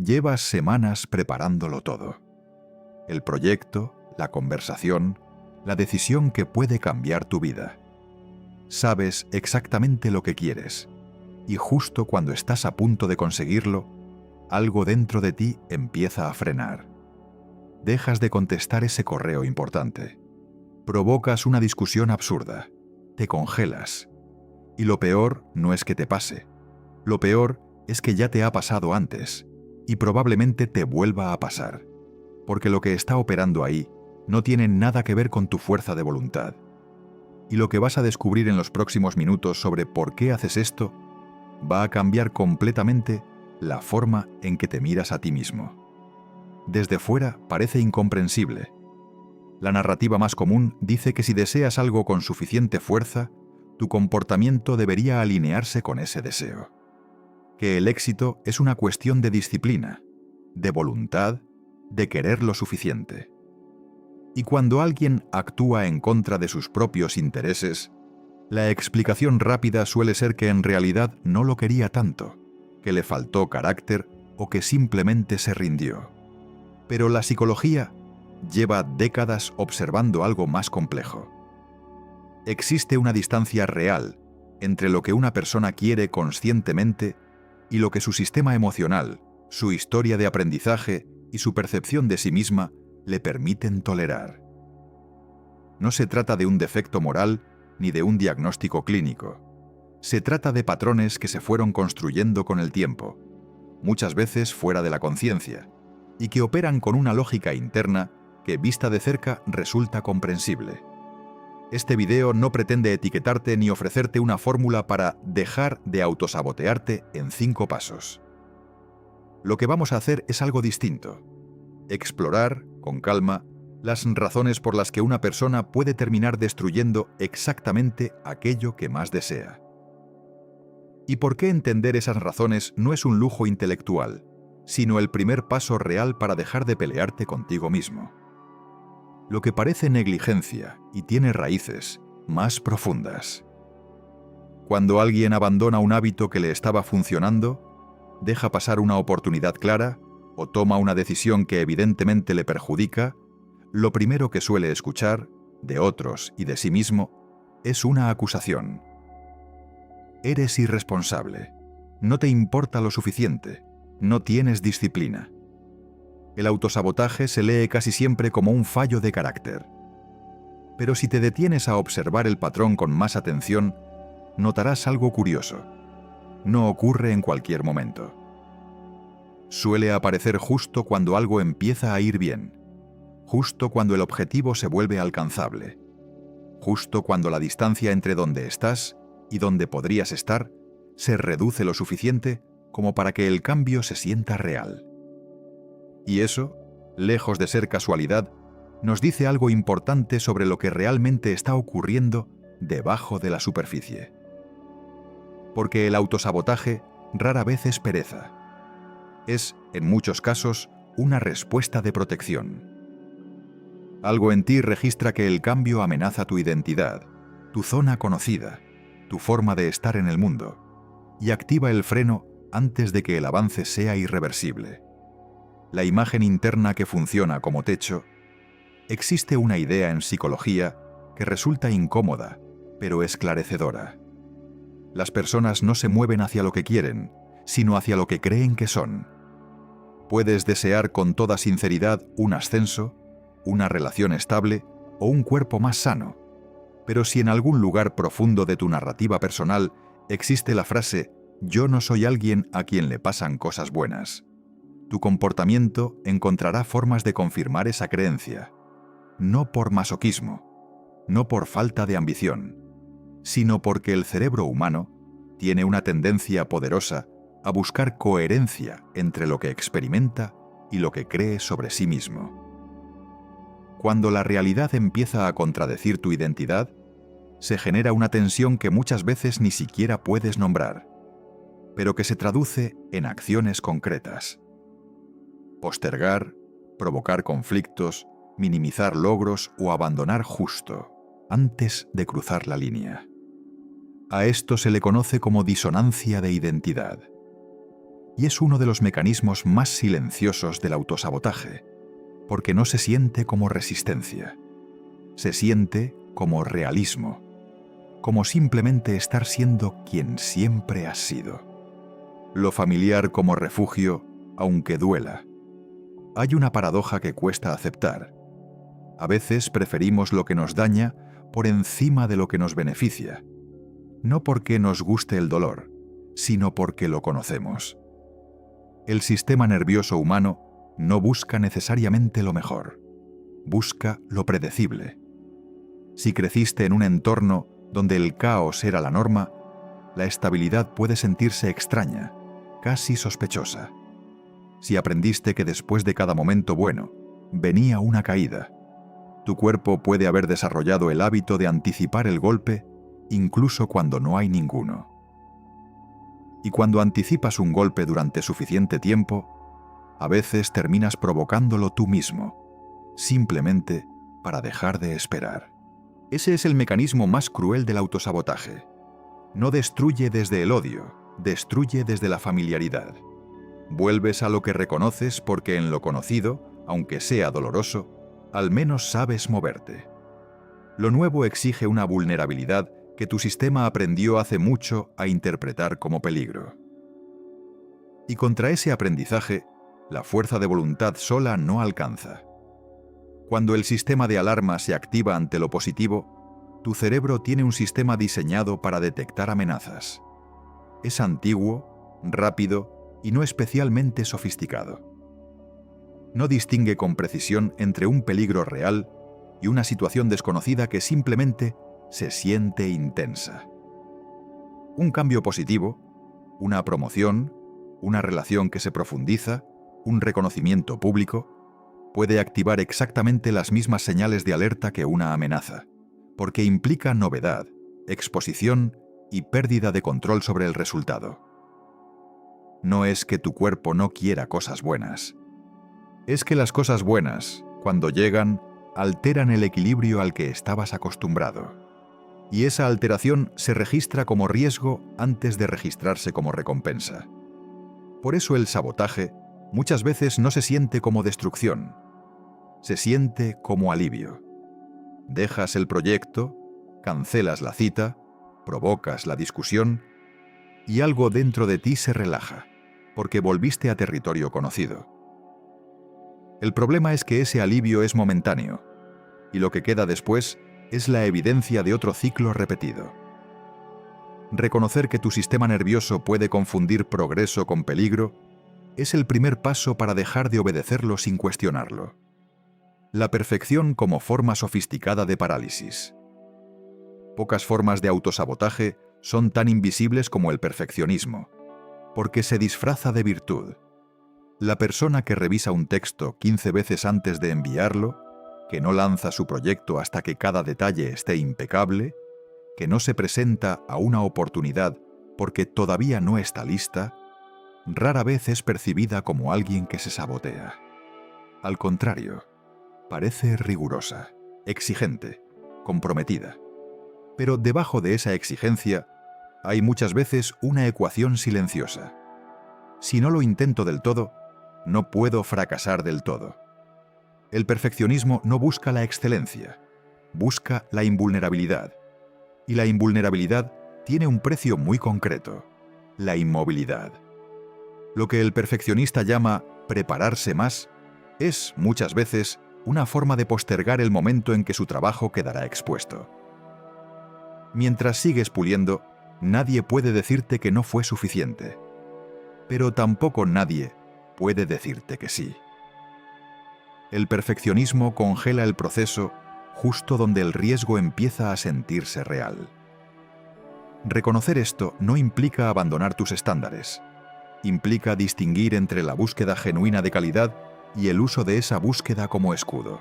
Llevas semanas preparándolo todo. El proyecto, la conversación, la decisión que puede cambiar tu vida. Sabes exactamente lo que quieres, y justo cuando estás a punto de conseguirlo, algo dentro de ti empieza a frenar. Dejas de contestar ese correo importante. Provocas una discusión absurda. Te congelas. Y lo peor no es que te pase. Lo peor es que ya te ha pasado antes, y probablemente te vuelva a pasar, porque lo que está operando ahí no tiene nada que ver con tu fuerza de voluntad. Y lo que vas a descubrir en los próximos minutos sobre por qué haces esto va a cambiar completamente la forma en que te miras a ti mismo. Desde fuera parece incomprensible. La narrativa más común dice que si deseas algo con suficiente fuerza, tu comportamiento debería alinearse con ese deseo. Que el éxito es una cuestión de disciplina, de voluntad, de querer lo suficiente. Y cuando alguien actúa en contra de sus propios intereses, la explicación rápida suele ser que en realidad no lo quería tanto, que le faltó carácter o que simplemente se rindió. Pero la psicología lleva décadas observando algo más complejo. Existe una distancia real entre lo que una persona quiere conscientemente y lo que su sistema emocional, su historia de aprendizaje y su percepción de sí misma le permiten tolerar. No se trata de un defecto moral ni de un diagnóstico clínico. Se trata de patrones que se fueron construyendo con el tiempo, muchas veces fuera de la conciencia, y que operan con una lógica interna que, vista de cerca, resulta comprensible. Este video no pretende etiquetarte ni ofrecerte una fórmula para dejar de autosabotearte en 5 pasos. Lo que vamos a hacer es algo distinto. Explorar, con calma, las razones por las que una persona puede terminar destruyendo exactamente aquello que más desea. ¿Y por qué entender esas razones no es un lujo intelectual, sino el primer paso real para dejar de pelearte contigo mismo? Lo que parece negligencia y tiene raíces más profundas. Cuando alguien abandona un hábito que le estaba funcionando, deja pasar una oportunidad clara o toma una decisión que evidentemente le perjudica, lo primero que suele escuchar, de otros y de sí mismo, es una acusación. Eres irresponsable, no te importa lo suficiente, no tienes disciplina. El autosabotaje se lee casi siempre como un fallo de carácter. Pero si te detienes a observar el patrón con más atención, notarás algo curioso. No ocurre en cualquier momento. Suele aparecer justo cuando algo empieza a ir bien, justo cuando el objetivo se vuelve alcanzable, justo cuando la distancia entre donde estás y donde podrías estar se reduce lo suficiente como para que el cambio se sienta real. Y eso, lejos de ser casualidad, nos dice algo importante sobre lo que realmente está ocurriendo debajo de la superficie. Porque el autosabotaje rara vez es pereza. Es, en muchos casos, una respuesta de protección. Algo en ti registra que el cambio amenaza tu identidad, tu zona conocida, tu forma de estar en el mundo, y activa el freno antes de que el avance sea irreversible. La imagen interna que funciona como techo. Existe una idea en psicología que resulta incómoda, pero esclarecedora. Las personas no se mueven hacia lo que quieren, sino hacia lo que creen que son. Puedes desear con toda sinceridad un ascenso, una relación estable o un cuerpo más sano, pero si en algún lugar profundo de tu narrativa personal existe la frase «yo no soy alguien a quien le pasan cosas buenas», tu comportamiento encontrará formas de confirmar esa creencia, no por masoquismo, no por falta de ambición, sino porque el cerebro humano tiene una tendencia poderosa a buscar coherencia entre lo que experimenta y lo que cree sobre sí mismo. Cuando la realidad empieza a contradecir tu identidad, se genera una tensión que muchas veces ni siquiera puedes nombrar, pero que se traduce en acciones concretas. Postergar, provocar conflictos, minimizar logros o abandonar justo antes de cruzar la línea. A esto se le conoce como disonancia de identidad. y es uno de los mecanismos más silenciosos del autosabotaje, porque no se siente como resistencia, se siente como realismo, como simplemente estar siendo quien siempre has sido. Lo familiar como refugio, aunque duela. Hay una paradoja que cuesta aceptar. A veces preferimos lo que nos daña por encima de lo que nos beneficia, no porque nos guste el dolor, sino porque lo conocemos. El sistema nervioso humano no busca necesariamente lo mejor, busca lo predecible. Si creciste en un entorno donde el caos era la norma, la estabilidad puede sentirse extraña, casi sospechosa. Si aprendiste que después de cada momento bueno, venía una caída, tu cuerpo puede haber desarrollado el hábito de anticipar el golpe incluso cuando no hay ninguno. Y cuando anticipas un golpe durante suficiente tiempo, a veces terminas provocándolo tú mismo, simplemente para dejar de esperar. Ese es el mecanismo más cruel del autosabotaje. No destruye desde el odio, destruye desde la familiaridad. Vuelves a lo que reconoces porque en lo conocido, aunque sea doloroso, al menos sabes moverte. Lo nuevo exige una vulnerabilidad que tu sistema aprendió hace mucho a interpretar como peligro. Y contra ese aprendizaje, la fuerza de voluntad sola no alcanza. Cuando el sistema de alarma se activa ante lo positivo, tu cerebro tiene un sistema diseñado para detectar amenazas. Es antiguo, rápido y no especialmente sofisticado. No distingue con precisión entre un peligro real y una situación desconocida que simplemente se siente intensa. Un cambio positivo, una promoción, una relación que se profundiza, un reconocimiento público, puede activar exactamente las mismas señales de alerta que una amenaza, porque implica novedad, exposición y pérdida de control sobre el resultado. No es que tu cuerpo no quiera cosas buenas. Es que las cosas buenas, cuando llegan, alteran el equilibrio al que estabas acostumbrado. Y esa alteración se registra como riesgo antes de registrarse como recompensa. Por eso el sabotaje muchas veces no se siente como destrucción, se siente como alivio. Dejas el proyecto, cancelas la cita, provocas la discusión y algo dentro de ti se relaja, porque volviste a territorio conocido. El problema es que ese alivio es momentáneo, y lo que queda después es la evidencia de otro ciclo repetido. Reconocer que tu sistema nervioso puede confundir progreso con peligro es el primer paso para dejar de obedecerlo sin cuestionarlo. La perfección como forma sofisticada de parálisis. Pocas formas de autosabotaje son tan invisibles como el perfeccionismo, porque se disfraza de virtud. La persona que revisa un texto 15 veces antes de enviarlo, que no lanza su proyecto hasta que cada detalle esté impecable, que no se presenta a una oportunidad porque todavía no está lista, rara vez es percibida como alguien que se sabotea. Al contrario, parece rigurosa, exigente, comprometida. Pero debajo de esa exigencia hay muchas veces una ecuación silenciosa. Si no lo intento del todo, no puedo fracasar del todo. El perfeccionismo no busca la excelencia, busca la invulnerabilidad. Y la invulnerabilidad tiene un precio muy concreto, la inmovilidad. Lo que el perfeccionista llama prepararse más es, muchas veces, una forma de postergar el momento en que su trabajo quedará expuesto. Mientras sigues puliendo, nadie puede decirte que no fue suficiente. Pero tampoco nadie puede decirte que sí. El perfeccionismo congela el proceso justo donde el riesgo empieza a sentirse real. Reconocer esto no implica abandonar tus estándares. Implica distinguir entre la búsqueda genuina de calidad y el uso de esa búsqueda como escudo.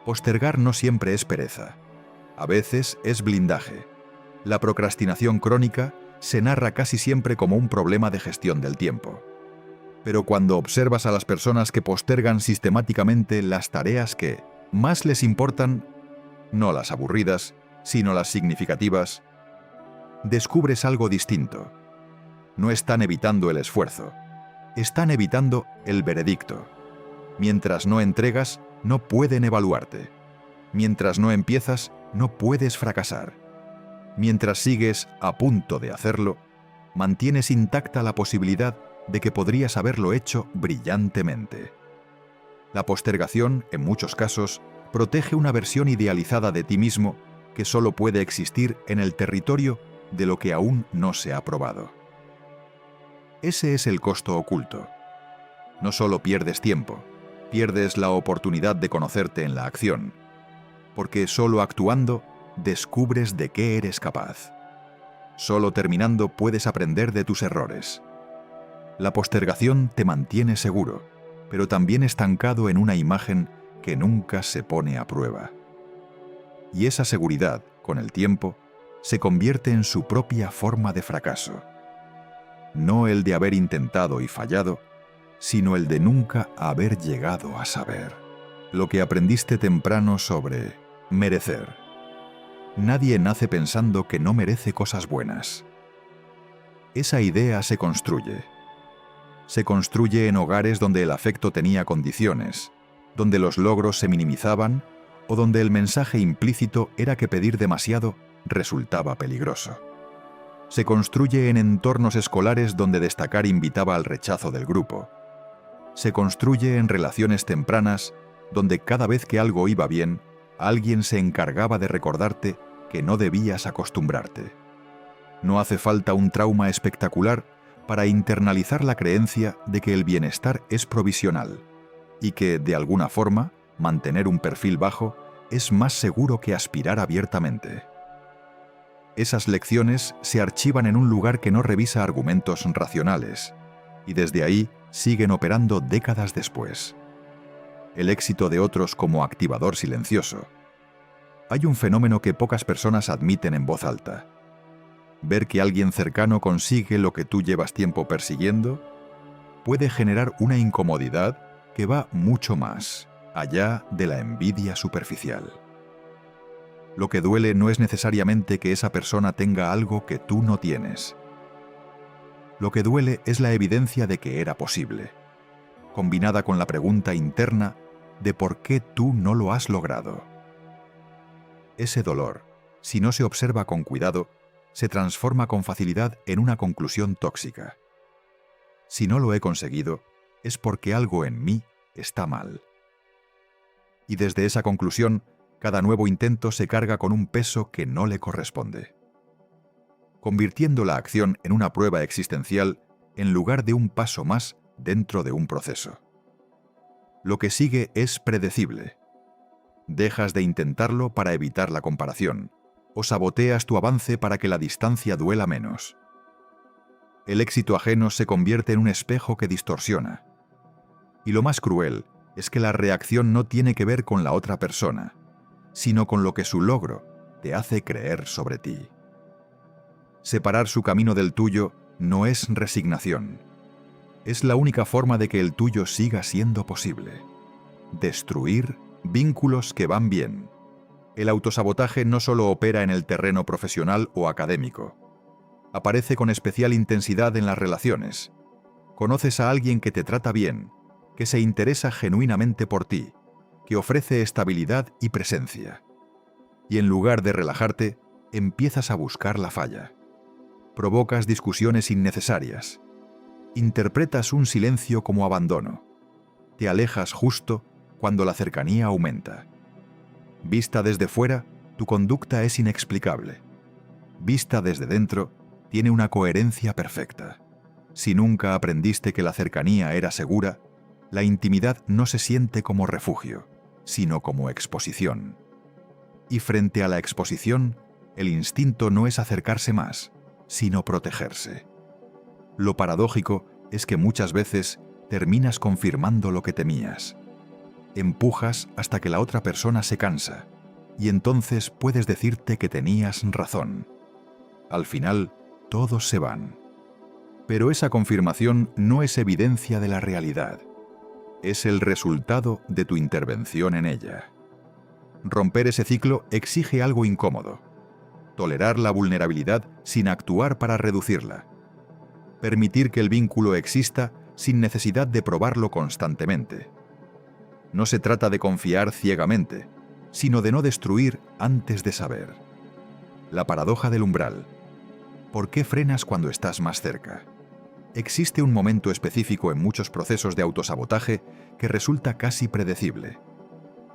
Postergar no siempre es pereza. A veces es blindaje. La procrastinación crónica se narra casi siempre como un problema de gestión del tiempo. Pero cuando observas a las personas que postergan sistemáticamente las tareas que más les importan, no las aburridas, sino las significativas, descubres algo distinto. No están evitando el esfuerzo, están evitando el veredicto. Mientras no entregas, no pueden evaluarte. Mientras no empiezas, no puedes fracasar. Mientras sigues a punto de hacerlo, mantienes intacta la posibilidad de que podrías haberlo hecho brillantemente. La postergación, en muchos casos, protege una versión idealizada de ti mismo que solo puede existir en el territorio de lo que aún no se ha probado. Ese es el costo oculto. No solo pierdes tiempo, pierdes la oportunidad de conocerte en la acción, porque solo actuando descubres de qué eres capaz. Solo terminando puedes aprender de tus errores. La postergación te mantiene seguro, pero también estancado en una imagen que nunca se pone a prueba. Y esa seguridad, con el tiempo, se convierte en su propia forma de fracaso. No el de haber intentado y fallado, sino el de nunca haber llegado a saber. Lo que aprendiste temprano sobre merecer. Nadie nace pensando que no merece cosas buenas. Esa idea se construye. Se construye en hogares donde el afecto tenía condiciones, donde los logros se minimizaban o donde el mensaje implícito era que pedir demasiado resultaba peligroso. Se construye en entornos escolares donde destacar invitaba al rechazo del grupo. Se construye en relaciones tempranas donde cada vez que algo iba bien, alguien se encargaba de recordarte que no debías acostumbrarte. No hace falta un trauma espectacular para internalizar la creencia de que el bienestar es provisional y que, de alguna forma, mantener un perfil bajo es más seguro que aspirar abiertamente. Esas lecciones se archivan en un lugar que no revisa argumentos racionales y desde ahí siguen operando décadas después. El éxito de otros como activador silencioso. Hay un fenómeno que pocas personas admiten en voz alta. Ver que alguien cercano consigue lo que tú llevas tiempo persiguiendo puede generar una incomodidad que va mucho más allá de la envidia superficial. Lo que duele no es necesariamente que esa persona tenga algo que tú no tienes. Lo que duele es la evidencia de que era posible, combinada con la pregunta interna de por qué tú no lo has logrado. Ese dolor, si no se observa con cuidado, se transforma con facilidad en una conclusión tóxica. Si no lo he conseguido, es porque algo en mí está mal. Y desde esa conclusión, cada nuevo intento se carga con un peso que no le corresponde, convirtiendo la acción en una prueba existencial en lugar de un paso más dentro de un proceso. Lo que sigue es predecible. Dejas de intentarlo para evitar la comparación, o saboteas tu avance para que la distancia duela menos. El éxito ajeno se convierte en un espejo que distorsiona. Y lo más cruel es que la reacción no tiene que ver con la otra persona, sino con lo que su logro te hace creer sobre ti. Separar su camino del tuyo no es resignación. Es la única forma de que el tuyo siga siendo posible. Destruir vínculos que van bien. El autosabotaje no solo opera en el terreno profesional o académico. Aparece con especial intensidad en las relaciones. Conoces a alguien que te trata bien, que se interesa genuinamente por ti, que ofrece estabilidad y presencia. Y en lugar de relajarte, empiezas a buscar la falla. Provocas discusiones innecesarias. Interpretas un silencio como abandono. Te alejas justo cuando la cercanía aumenta. Vista desde fuera, tu conducta es inexplicable. Vista desde dentro, tiene una coherencia perfecta. Si nunca aprendiste que la cercanía era segura, la intimidad no se siente como refugio, sino como exposición. Y frente a la exposición, el instinto no es acercarse más, sino protegerse. Lo paradójico es que muchas veces terminas confirmando lo que temías. Empujas hasta que la otra persona se cansa, y entonces puedes decirte que tenías razón. Al final, todos se van. Pero esa confirmación no es evidencia de la realidad. Es el resultado de tu intervención en ella. Romper ese ciclo exige algo incómodo. Tolerar la vulnerabilidad sin actuar para reducirla. Permitir que el vínculo exista sin necesidad de probarlo constantemente. No se trata de confiar ciegamente, sino de no destruir antes de saber. La paradoja del umbral. ¿Por qué frenas cuando estás más cerca? Existe un momento específico en muchos procesos de autosabotaje que resulta casi predecible.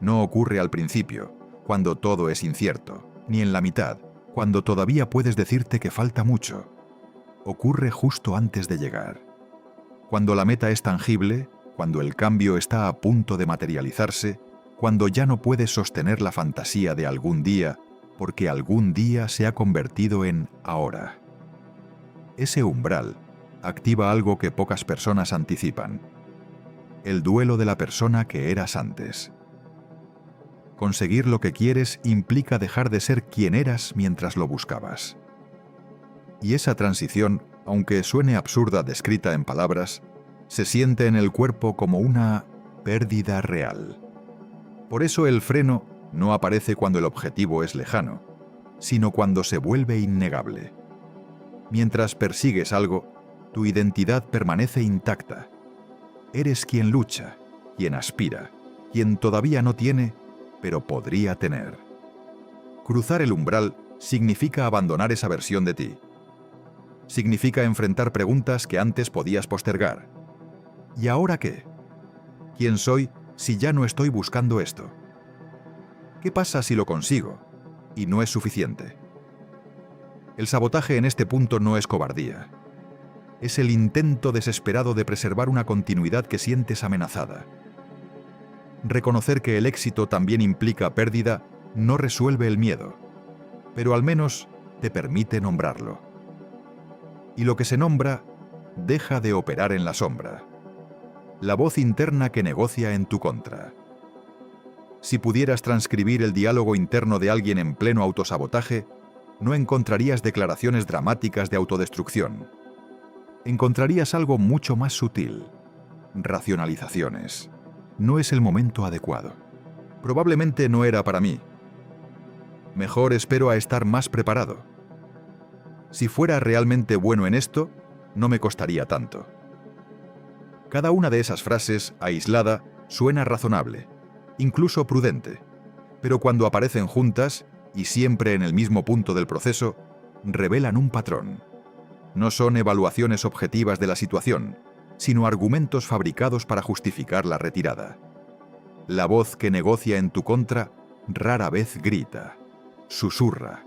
No ocurre al principio, cuando todo es incierto, ni en la mitad, cuando todavía puedes decirte que falta mucho. Ocurre justo antes de llegar. Cuando la meta es tangible, cuando el cambio está a punto de materializarse, cuando ya no puedes sostener la fantasía de algún día, porque algún día se ha convertido en ahora. Ese umbral activa algo que pocas personas anticipan: el duelo de la persona que eras antes. Conseguir lo que quieres implica dejar de ser quien eras mientras lo buscabas. Y esa transición, aunque suene absurda descrita en palabras, se siente en el cuerpo como una pérdida real. Por eso el freno no aparece cuando el objetivo es lejano, sino cuando se vuelve innegable. Mientras persigues algo, tu identidad permanece intacta. Eres quien lucha, quien aspira, quien todavía no tiene, pero podría tener. Cruzar el umbral significa abandonar esa versión de ti. Significa enfrentar preguntas que antes podías postergar. ¿Y ahora qué? ¿Quién soy si ya no estoy buscando esto? ¿Qué pasa si lo consigo y no es suficiente? El sabotaje en este punto no es cobardía. Es el intento desesperado de preservar una continuidad que sientes amenazada. Reconocer que el éxito también implica pérdida no resuelve el miedo, pero al menos te permite nombrarlo. Y lo que se nombra deja de operar en la sombra. La voz interna que negocia en tu contra. Si pudieras transcribir el diálogo interno de alguien en pleno autosabotaje, no encontrarías declaraciones dramáticas de autodestrucción. Encontrarías algo mucho más sutil: racionalizaciones. No es el momento adecuado. Probablemente no era para mí. Mejor espero a estar más preparado. Si fuera realmente bueno en esto, no me costaría tanto. Cada una de esas frases, aislada, suena razonable, incluso prudente, pero cuando aparecen juntas, y siempre en el mismo punto del proceso, revelan un patrón. No son evaluaciones objetivas de la situación, sino argumentos fabricados para justificar la retirada. La voz que negocia en tu contra rara vez grita, susurra,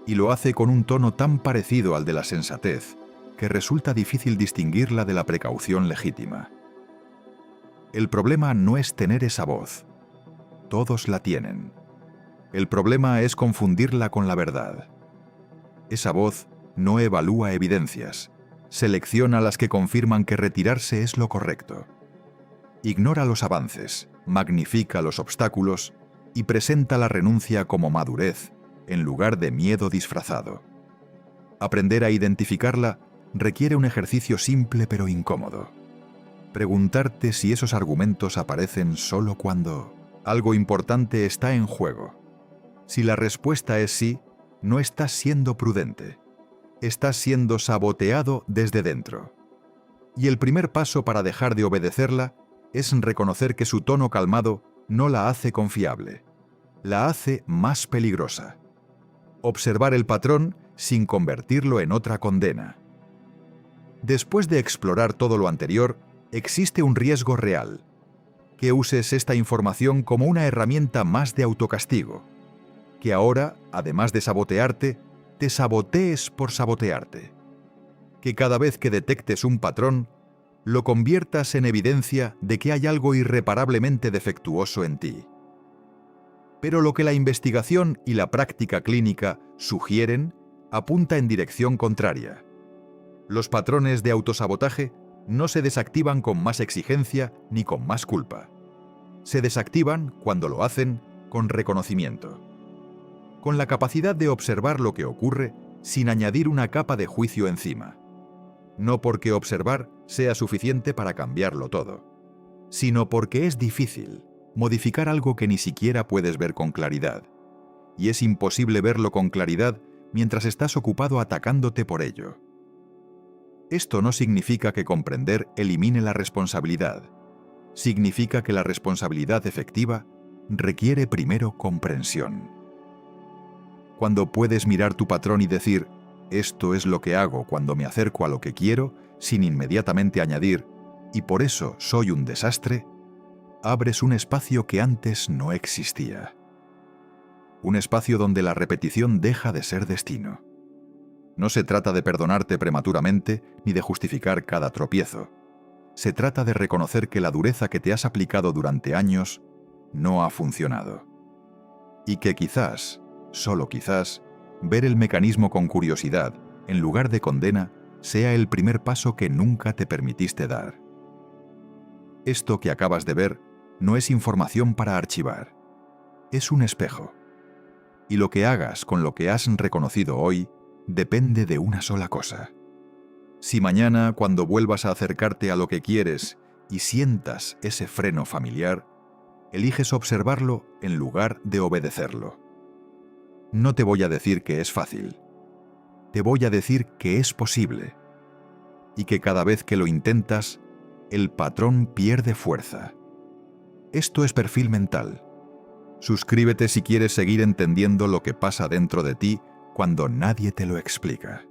y lo hace con un tono tan parecido al de la sensatez que resulta difícil distinguirla de la precaución legítima. El problema no es tener esa voz. Todos la tienen. El problema es confundirla con la verdad. Esa voz no evalúa evidencias, selecciona las que confirman que retirarse es lo correcto. Ignora los avances, magnifica los obstáculos y presenta la renuncia como madurez, en lugar de miedo disfrazado. Aprender a identificarla requiere un ejercicio simple pero incómodo. Preguntarte si esos argumentos aparecen solo cuando algo importante está en juego. Si la respuesta es sí, no estás siendo prudente. Estás siendo saboteado desde dentro. Y el primer paso para dejar de obedecerla es reconocer que su tono calmado no la hace confiable. La hace más peligrosa. Observar el patrón sin convertirlo en otra condena. Después de explorar todo lo anterior, existe un riesgo real: que uses esta información como una herramienta más de autocastigo. Que ahora, además de sabotearte, te sabotees por sabotearte. Que cada vez que detectes un patrón, lo conviertas en evidencia de que hay algo irreparablemente defectuoso en ti. Pero lo que la investigación y la práctica clínica sugieren apunta en dirección contraria. Los patrones de autosabotaje no se desactivan con más exigencia ni con más culpa. Se desactivan, cuando lo hacen, con reconocimiento. Con la capacidad de observar lo que ocurre sin añadir una capa de juicio encima. No porque observar sea suficiente para cambiarlo todo, sino porque es difícil modificar algo que ni siquiera puedes ver con claridad. Y es imposible verlo con claridad mientras estás ocupado atacándote por ello. Esto no significa que comprender elimine la responsabilidad. Significa que la responsabilidad efectiva requiere primero comprensión. Cuando puedes mirar tu patrón y decir, esto es lo que hago cuando me acerco a lo que quiero, sin inmediatamente añadir, y por eso soy un desastre, abres un espacio que antes no existía. Un espacio donde la repetición deja de ser destino. No se trata de perdonarte prematuramente ni de justificar cada tropiezo. Se trata de reconocer que la dureza que te has aplicado durante años no ha funcionado. Y que quizás, solo quizás, ver el mecanismo con curiosidad, en lugar de condena, sea el primer paso que nunca te permitiste dar. Esto que acabas de ver no es información para archivar. Es un espejo. Y lo que hagas con lo que has reconocido hoy depende de una sola cosa. Si mañana, cuando vuelvas a acercarte a lo que quieres y sientas ese freno familiar, eliges observarlo en lugar de obedecerlo. No te voy a decir que es fácil. Te voy a decir que es posible. Y que cada vez que lo intentas, el patrón pierde fuerza. Esto es Perfil Mental. Suscríbete si quieres seguir entendiendo lo que pasa dentro de ti cuando nadie te lo explica.